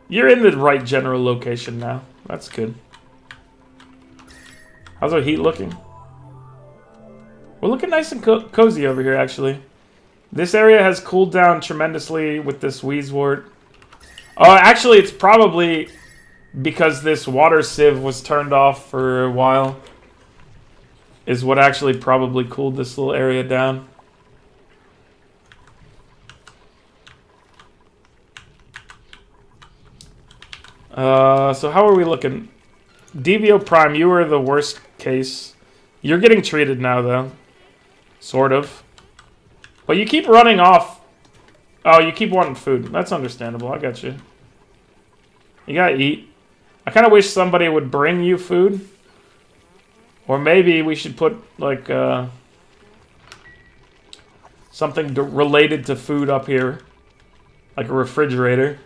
You're in the right general location now. That's good. How's our heat looking? We're looking nice and cozy over here, actually. This area has cooled down tremendously with this wheezewort. Oh, actually, it's probably because this water sieve was turned off for a while. Is what actually probably cooled this little area down. So how are we looking? DVO Prime, you were the worst case. You're getting treated now, though. Sort of. But you keep running off. Oh, you keep wanting food. That's understandable. I got you. You gotta eat. I kind of wish somebody would bring you food. Or maybe we should put, like, something related to food up here. Like a refrigerator.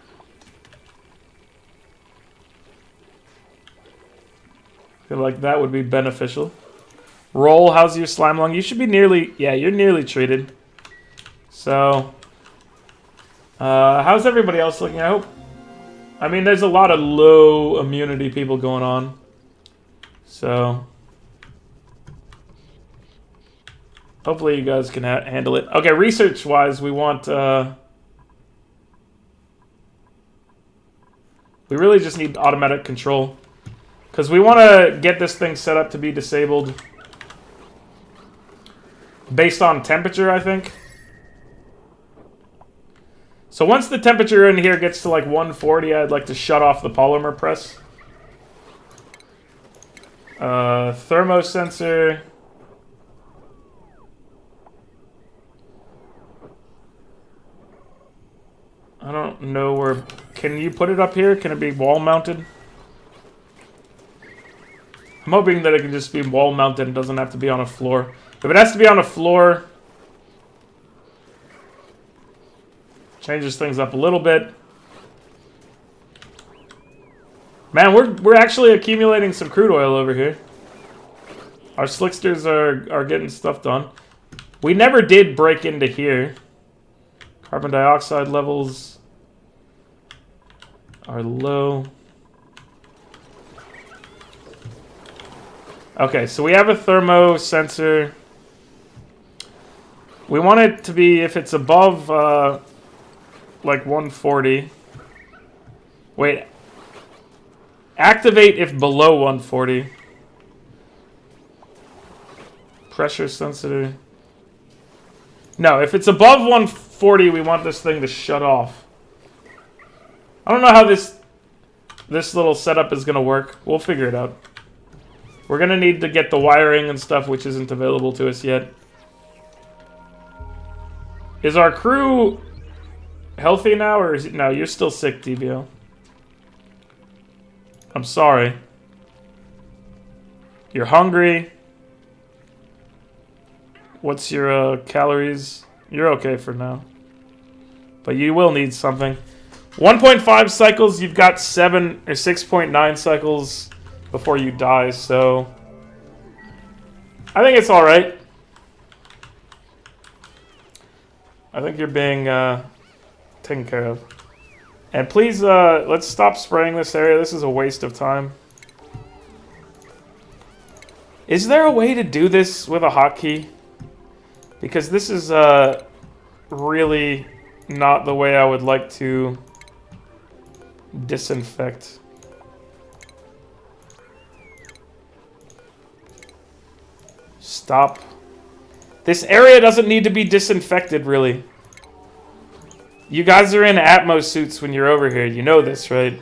I feel like that would be beneficial. Roll, how's your slime lung? You should be nearly... Yeah, you're nearly treated. So... how's everybody else looking? I hope... I mean, there's a lot of low immunity people going on. So... hopefully you guys can handle it. Okay, research-wise, we want... we really just need automatic control. Because we want to get this thing set up to be disabled. Based on temperature, I think. So once the temperature in here gets to like 140, I'd like to shut off the polymer press. Thermosensor. I don't know where... Can you put it up here? Can it be wall mounted? I'm hoping that it can just be wall mounted and doesn't have to be on a floor. If it has to be on a floor, changes things up a little bit. Man, we're actually accumulating some crude oil over here. Our slicksters are getting stuff done. We never did break into here. Carbon dioxide levels are low. Okay, so we have a thermo sensor. We want it to be, if it's above, like 140. Wait. Activate if below 140. Pressure sensor. No, if it's above 140, we want this thing to shut off. I don't know how this little setup is going to work. We'll figure it out. We're going to need to get the wiring and stuff, which isn't available to us yet. Is our crew healthy now, or is it... No, you're still sick, DBO. I'm sorry. You're hungry. What's your calories? You're okay for now. But you will need something. 1.5 cycles, you've got 7 or 6.9 cycles before you die, so I think it's alright. I think you're being taken care of. And please, let's stop spraying this area. This is a waste of time. Is there a way to do this with a hotkey? Because this is really not the way I would like to disinfect. Stop. This area doesn't need to be disinfected, really. You guys are in Atmos suits when you're over here. You know this, right?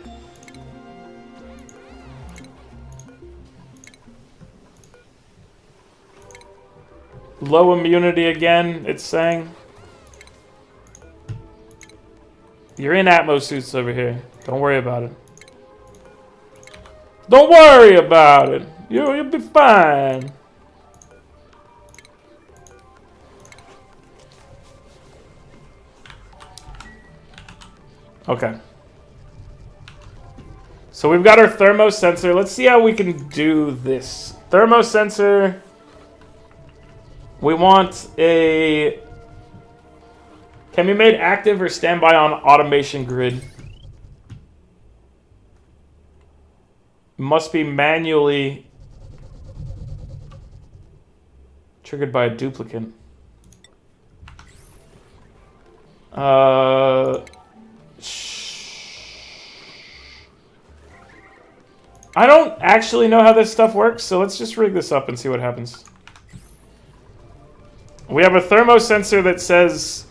Low immunity again, it's saying. You're in Atmos suits over here. Don't worry about it. Don't worry about it. You'll be fine. Okay. So we've got our thermo sensor. Let's see how we can do this. Thermo sensor. We want a... Can be made active or standby on automation grid. must be manually triggered by a duplicate. I don't actually know how this stuff works, so let's just rig this up and see what happens. We have a thermosensor that says...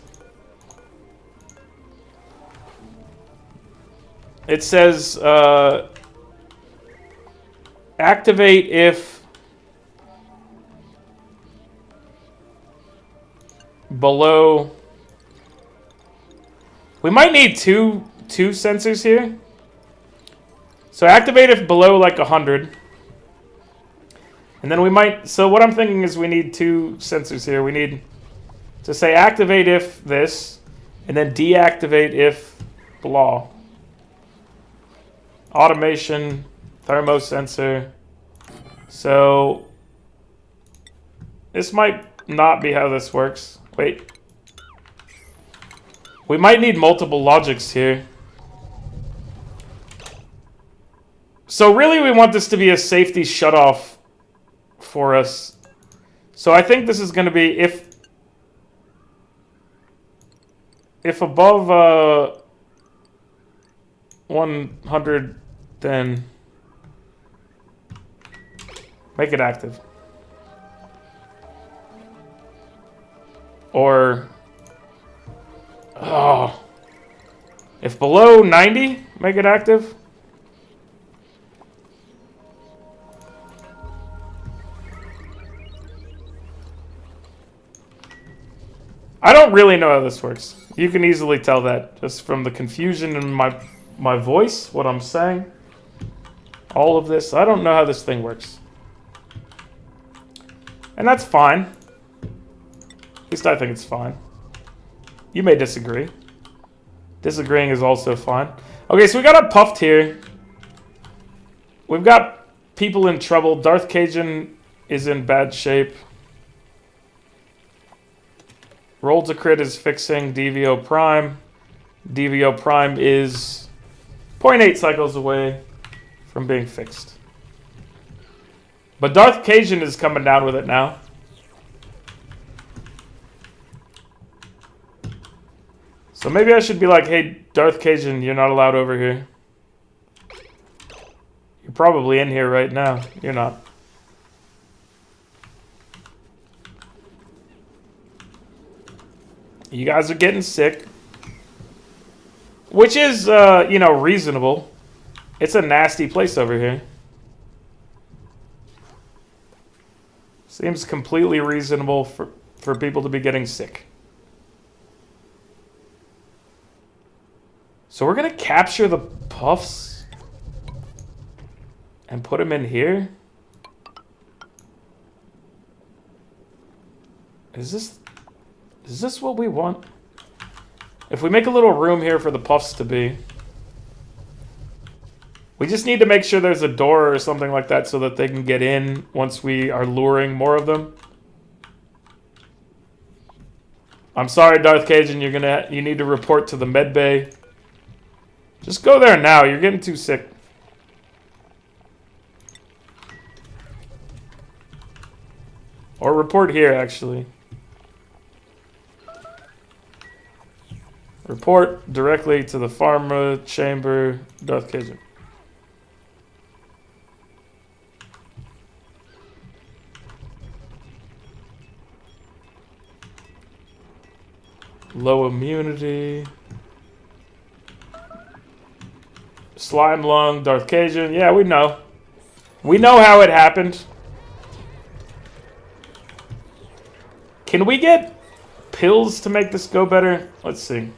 It says, activate if below... We might need two sensors here. So activate if below like 100. And then we might... So what I'm thinking is we need two sensors here. We need to say activate if this, and then deactivate if blah. Automation, thermosensor. So this might not be how this works. Wait. We might need multiple logics here. So really we want this to be a safety shutoff for us. So I think this is going to be if above 100, then make it active. Or if below 90, make it active. I don't really know how this works. You can easily tell that just from the confusion in my voice, what I'm saying. All of this. I don't know how this thing works. And that's fine. At least I think it's fine. You may disagree. Disagreeing is also fine. Okay, so we got a puft here. We've got people in trouble. Darth Cajun is in bad shape. Roll to crit is fixing DVO Prime. DVO Prime is 0.8 cycles away from being fixed. But Darth Cajun is coming down with it now. So maybe I should be like, hey, Darth Cajun, you're not allowed over here. You're probably in here right now. You're not. You guys are getting sick. Which is, you know, reasonable. It's a nasty place over here. Seems completely reasonable for people to be getting sick. So we're going to capture the puffs and put them in here. Is this what we want? If we make a little room here for the puffs to be. We just need to make sure there's a door or something like that so that they can get in once we are luring more of them. I'm sorry, Darth Cajun, you need to report to the med bay. Just go there now. You're getting too sick. Or report here, actually. Report directly to the pharma chamber, Darth Cajun. Low immunity. Slime lung, Darth Cajun. Yeah, we know. We know how it happened. Can we get pills to make this go better? Let's see.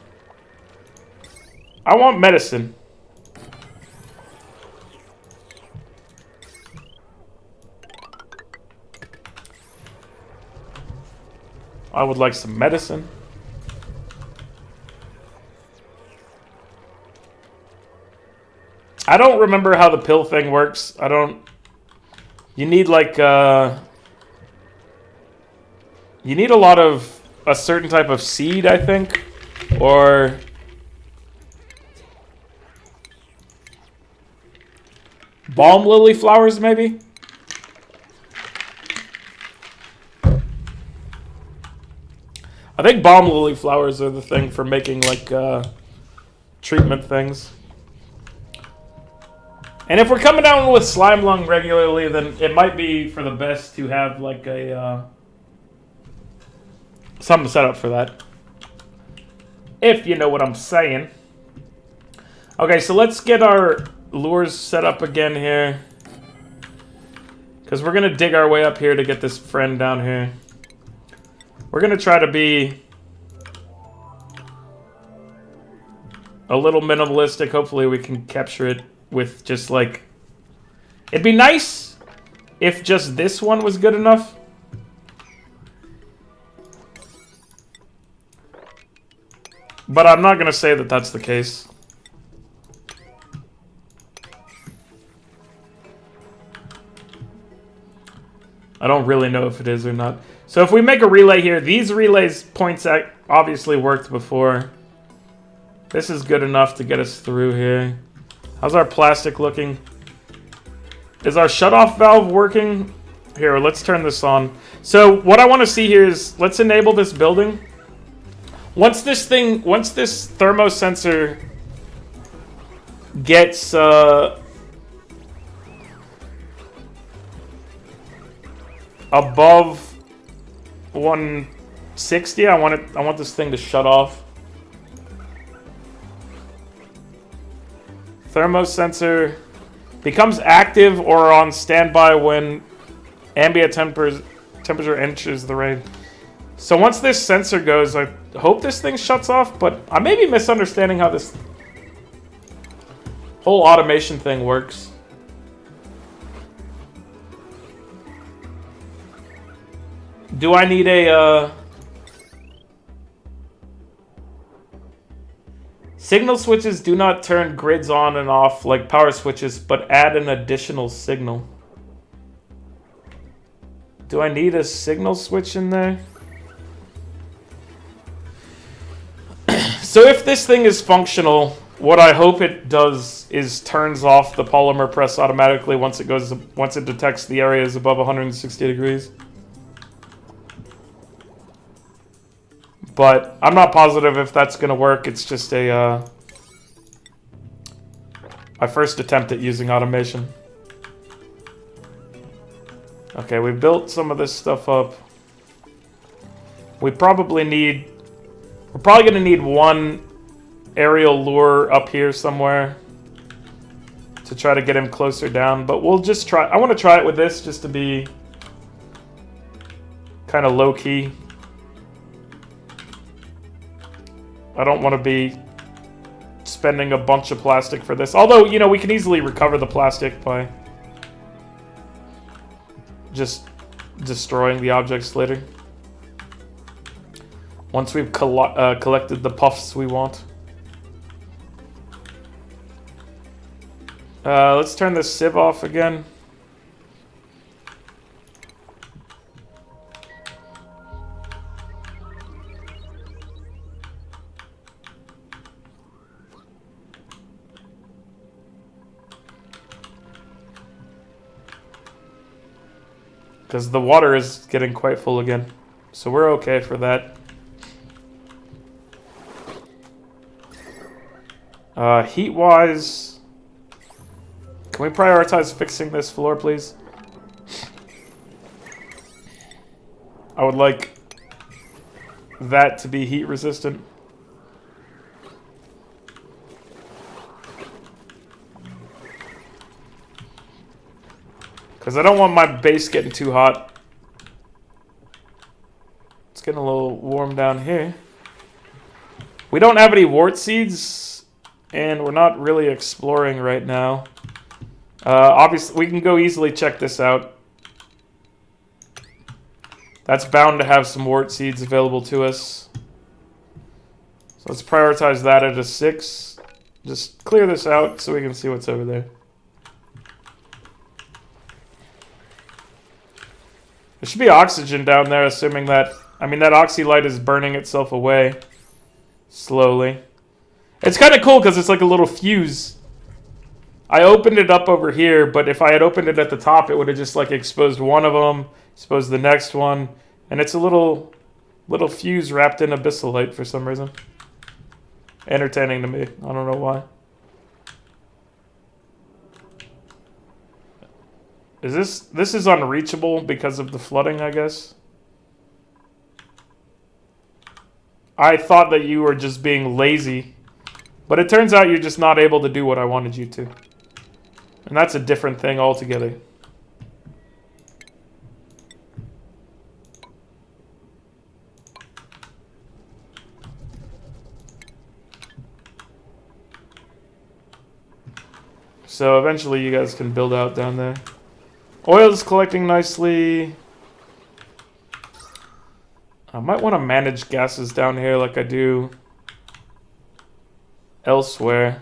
I want medicine. I would like some medicine. I don't remember how the pill thing works. I don't... You need like... You need a lot of... A certain type of seed, I think. Or... Balm lily flowers, maybe? I think balm lily flowers are the thing for making, like, treatment things. And if we're coming down with slime lung regularly, then it might be for the best to have, like, a, something set up for that. If you know what I'm saying. Okay, so let's get our lures set up again here. Because we're going to dig our way up here to get this friend down here. We're going to try to be a little minimalistic. Hopefully we can capture it with just like... It'd be nice if just this one was good enough. But I'm not going to say that that's the case. I don't really know if it is or not. So if we make a relay here, these relays points obviously worked before. This is good enough to get us through here. How's our plastic looking? Is our shutoff valve working? Here, let's turn this on. So what I want to see here is, let's enable this building. Once this thermosensor gets above 160, I want this thing to shut off. Thermosensor becomes active or on standby when ambient temperature enters the range. So once this sensor goes, I hope this thing shuts off, but I may be misunderstanding how this whole automation thing works. Do I need a signal switches do not turn grids on and off like power switches, but add an additional signal. Do I need a signal switch in there? So if this thing is functional, what I hope it does is turns off the polymer press automatically once it detects the area is above 160 degrees. But I'm not positive if that's going to work. It's just my first attempt at using automation. Okay, we built some of this stuff up. We're probably going to need one aerial lure up here somewhere to try to get him closer down. But we'll just try. I want to try it with this just to be kind of low-key. I don't want to be spending a bunch of plastic for this. Although, you know, we can easily recover the plastic by just destroying the objects later. Once we've collected the puffs we want. Let's turn this sieve off again. Because the water is getting quite full again. So we're okay for that. Heat-wise, can we prioritize fixing this floor, please? I would like that to be heat resistant. Because I don't want my base getting too hot. It's getting a little warm down here. We don't have any wart seeds, and we're not really exploring right now. Obviously, we can go easily check this out. That's bound to have some wart seeds available to us. So let's prioritize that at a 6. Just clear this out so we can see what's over there. There should be oxygen down there, assuming that... I mean, that oxylight is burning itself away. Slowly. It's kind of cool because it's like a little fuse. I opened it up over here, but if I had opened it at the top, it would have just like exposed one of them, exposed the next one, and it's a little fuse wrapped in abyssalite for some reason. Entertaining to me. I don't know why. This is unreachable because of the flooding, I guess. I thought that you were just being lazy, but it turns out you're just not able to do what I wanted you to. And that's a different thing altogether. So eventually you guys can build out down there. Oil's collecting nicely. I might want to manage gases down here like I do elsewhere.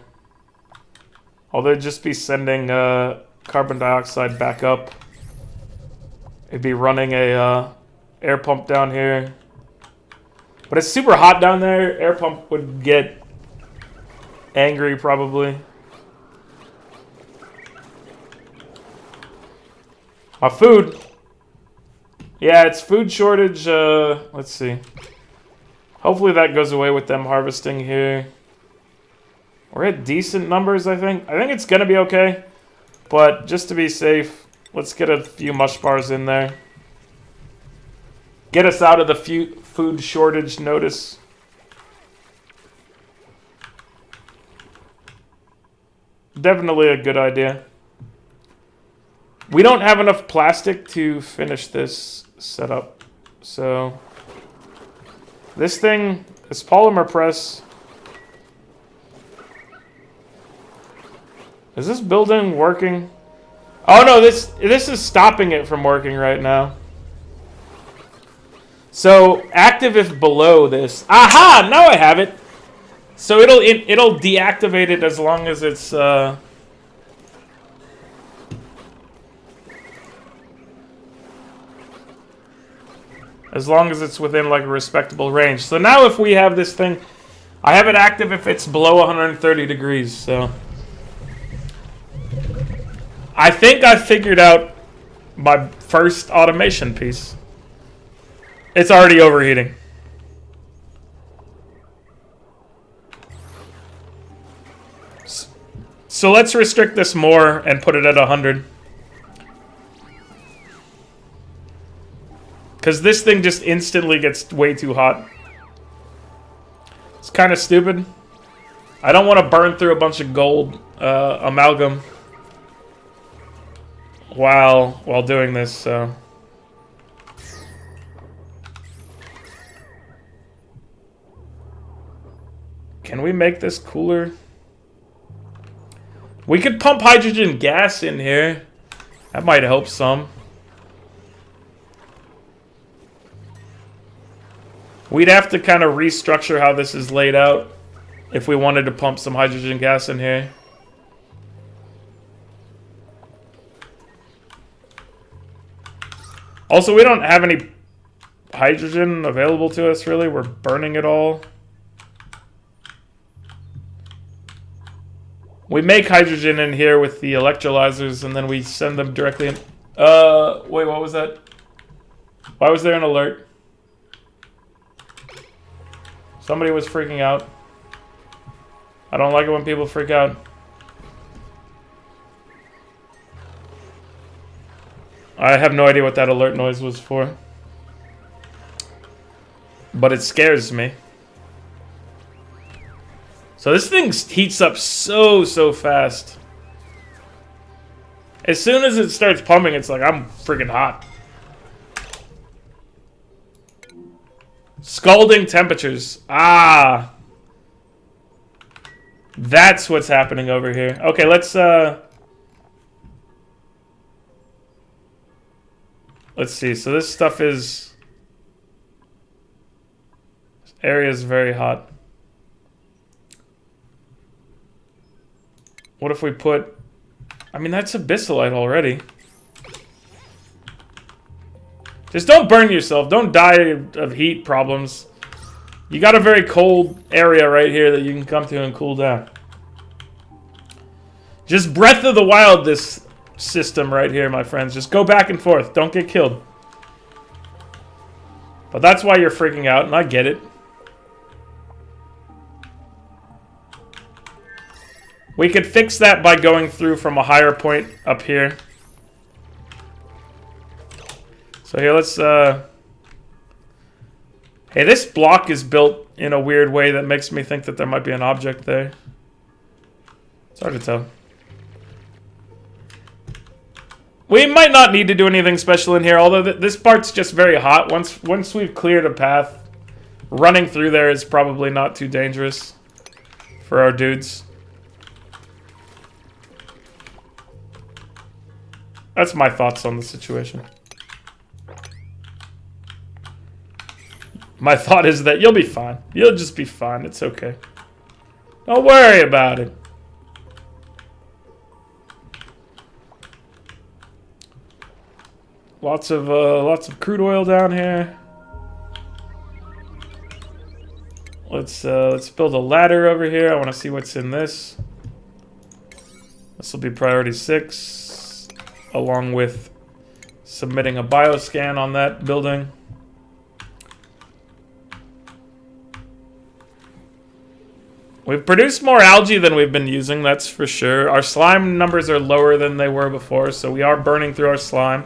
Although it'd just be sending carbon dioxide back up. It'd be running a air pump down here. But it's super hot down there. Air pump would get angry probably. My food. Yeah, it's food shortage. Let's see. Hopefully that goes away with them harvesting here. We're at decent numbers, I think. I think it's going to be okay. But just to be safe, let's get a few mush bars in there. Get us out of the food shortage notice. Definitely a good idea. We don't have enough plastic to finish this setup. So this thing, this polymer press. Is this building working? Oh no, this is stopping it from working right now. So active if below this. Aha! Now I have it. So it'll deactivate it as long as it's within like a respectable range. So now if we have this thing, I have it active if it's below 130 degrees. So I think I figured out my first automation piece. It's already overheating. So let's restrict this more and put it at 100. Because this thing just instantly gets way too hot. It's kind of stupid. I don't want to burn through a bunch of gold amalgam while doing this, so. Can we make this cooler? We could pump hydrogen gas in here. That might help some. We'd have to kind of restructure how this is laid out if we wanted to pump some hydrogen gas in here. Also, we don't have any hydrogen available to us, really. We're burning it all. We make hydrogen in here with the electrolyzers, and then we send them directly in. Wait, what was that? Why was there an alert? Somebody was freaking out. I don't like it when people freak out. I have no idea what that alert noise was for. But it scares me. So this thing heats up so fast. As soon as it starts pumping, it's like, I'm freaking hot. Scalding temperatures. Ah. That's what's happening over here. Okay, let's see. So this stuff is... This area is very hot. What if we put... I mean, that's abyssalite already. Just don't burn yourself. Don't die of heat problems. You got a very cold area right here that you can come to and cool down. Just Breath of the Wild this system right here, my friends. Just go back and forth. Don't get killed. But that's why you're freaking out, and I get it. We could fix that by going through from a higher point up here. So here, let's... Hey, this block is built in a weird way that makes me think that there might be an object there. It's hard to tell. We might not need to do anything special in here, although this part's just very hot. Once we've cleared a path, running through there is probably not too dangerous for our dudes. That's my thoughts on the situation. My thought is that you'll be fine. You'll just be fine. It's okay. Don't worry about it. Lots of crude oil down here. Let's build a ladder over here. I want to see what's in this. This will be priority 6, along with submitting a bioscan on that building. We've produced more algae than we've been using, that's for sure. Our slime numbers are lower than they were before, so we are burning through our slime.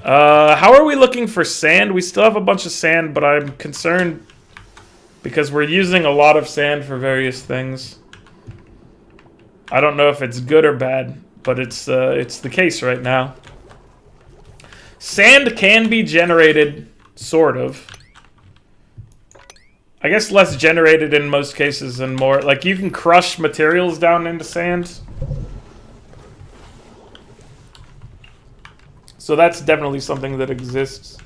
How are we looking for sand? We still have a bunch of sand, but I'm concerned because we're using a lot of sand for various things. I don't know if it's good or bad, but it's the case right now. Sand can be generated, sort of. I guess less generated in most cases and more... Like, you can crush materials down into sand. So that's definitely something that exists.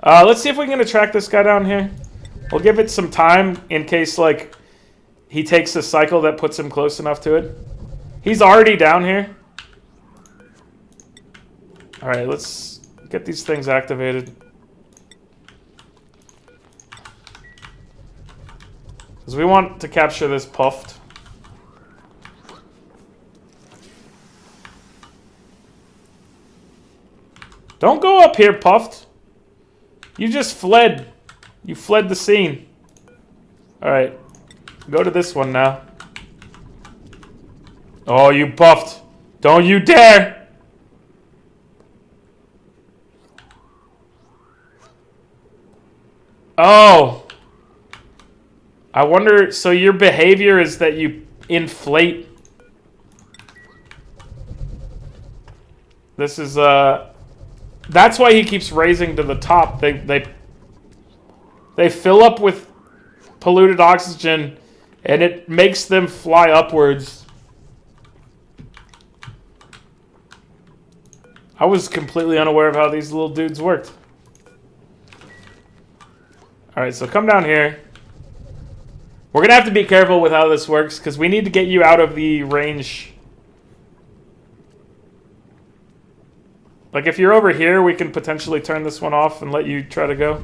Let's see if we can attract this guy down here. We'll give it some time in case, like, he takes a cycle that puts him close enough to it. He's already down here. Alright, let's get these things activated. Because we want to capture this puft. Don't go up here, puft. You just fled. You fled the scene. Alright. Go to this one now. Oh, you puft. Don't you dare! Oh. I wonder, so your behavior is that you inflate. This is, that's why he keeps raising to the top. They fill up with polluted oxygen, and it makes them fly upwards. I was completely unaware of how these little dudes worked. Alright, so come down here. We're going to have to be careful with how this works, because we need to get you out of the range. Like, if you're over here, we can potentially turn this one off and let you try to go.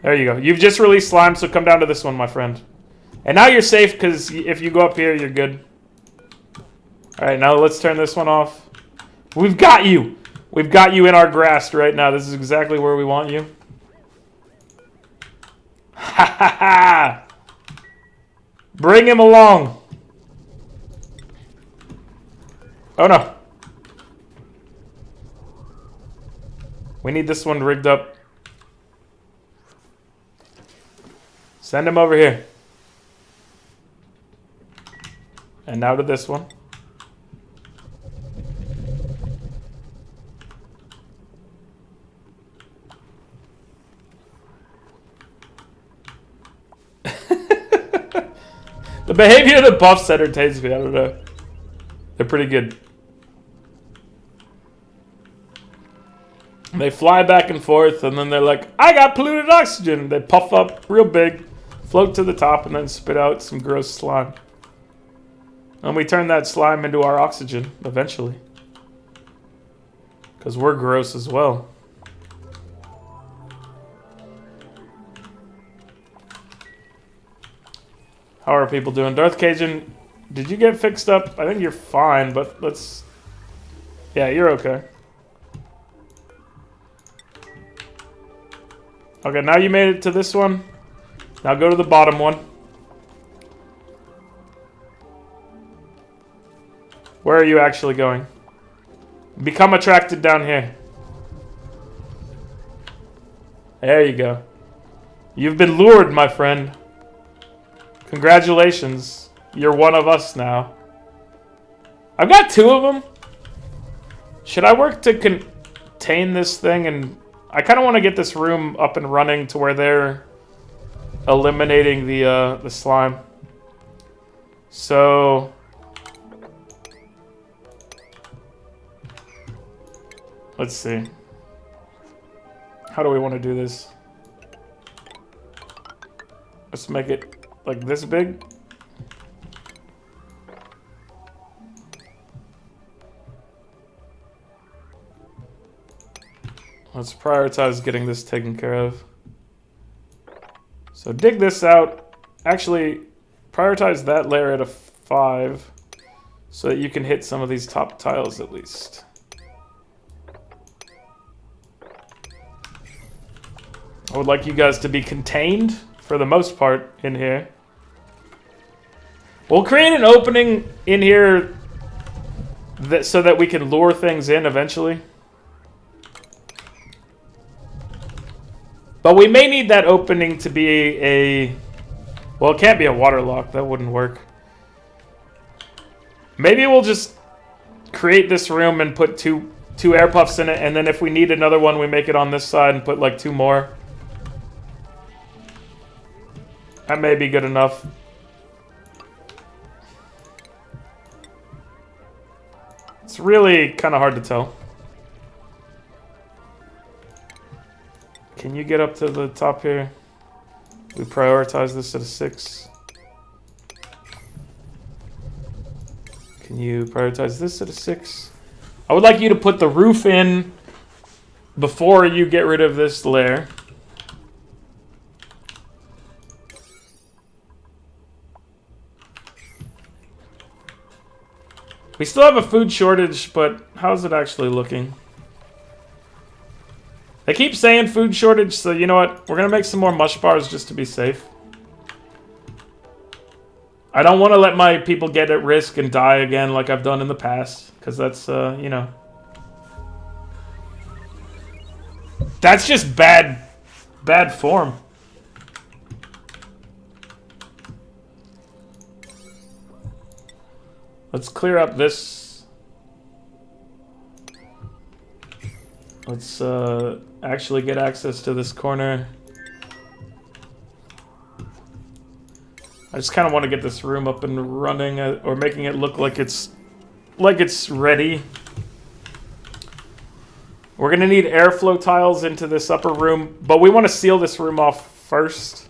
There you go. You've just released slime, so come down to this one, my friend. And now you're safe, because if you go up here, you're good. Alright, now let's turn this one off. We've got you! We've got you in our grasp right now. This is exactly where we want you. Ha ha ha! Bring him along! Oh no. We need this one rigged up. Send him over here. And now to this one. The behavior of the puffs entertains me. I don't know. They're pretty good. They fly back and forth, and then they're like, I got polluted oxygen. They puff up real big, float to the top, and then spit out some gross slime. And we turn that slime into our oxygen, eventually. Because we're gross as well. How are people doing? Darth Cajun, did you get fixed up? I think you're fine, but let's... Yeah, you're okay. Okay, now you made it to this one. Now go to the bottom one. Where are you actually going? Become attracted down here. There you go. You've been lured, my friend. Congratulations. You're one of us now. I've got 2 of them. Should I work to contain this thing? And I kind of want to get this room up and running to where they're eliminating the slime. So... let's see. How do we want to do this? Let's make it like this big. Let's prioritize getting this taken care of. So dig this out. Actually, prioritize that layer at a 5 so that you can hit some of these top tiles at least. I would like you guys to be contained, for the most part, in here. We'll create an opening in here so that we can lure things in eventually. But we may need that opening to be a... well, it can't be a water lock. That wouldn't work. Maybe we'll just create this room and put two air puffs in it, and then if we need another one, we make it on this side and put like 2 more. That may be good enough. It's really kind of hard to tell. Can you get up to the top here? We prioritize this at a 6. Can you prioritize this at a 6? I would like you to put the roof in before you get rid of this layer. We still have a food shortage, but how's it actually looking? They keep saying food shortage, so you know what? We're going to make some more mush bars just to be safe. I don't want to let my people get at risk and die again like I've done in the past, because that's, you know. That's just bad form. Let's clear up this. Let's actually get access to this corner. I just kind of want to get this room up and running, or making it look like it's ready. We're gonna need airflow tiles into this upper room, but we want to seal this room off first.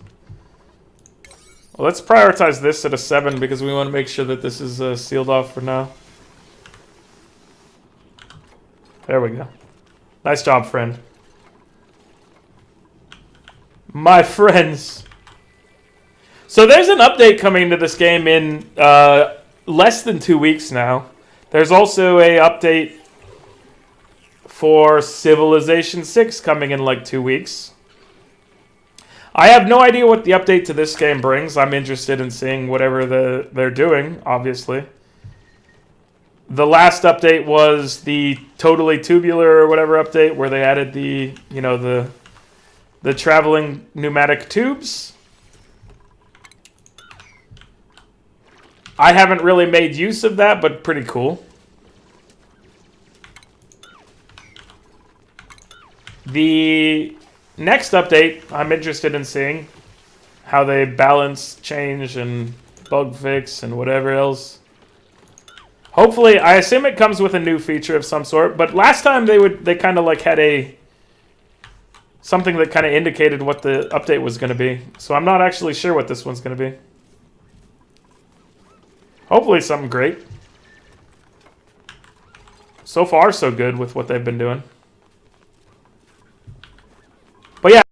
Well, let's prioritize this at a 7 because we want to make sure that this is sealed off for now. There we go. Nice job, friend. My friends. So there's an update coming to this game in less than 2 weeks now. There's also a update for Civilization 6 coming in like 2 weeks. I have no idea what the update to this game brings. I'm interested in seeing whatever they're doing, obviously. The last update was the Totally Tubular or whatever update where they added the, you know, the traveling pneumatic tubes. I haven't really made use of that, but pretty cool. The next update, I'm interested in seeing how they balance change and bug fix and whatever else. Hopefully, I assume it comes with a new feature of some sort, but last time they kind of like had something that kind of indicated what the update was going to be. So I'm not actually sure what this one's going to be. Hopefully something great. So far, so good with what they've been doing. But yeah.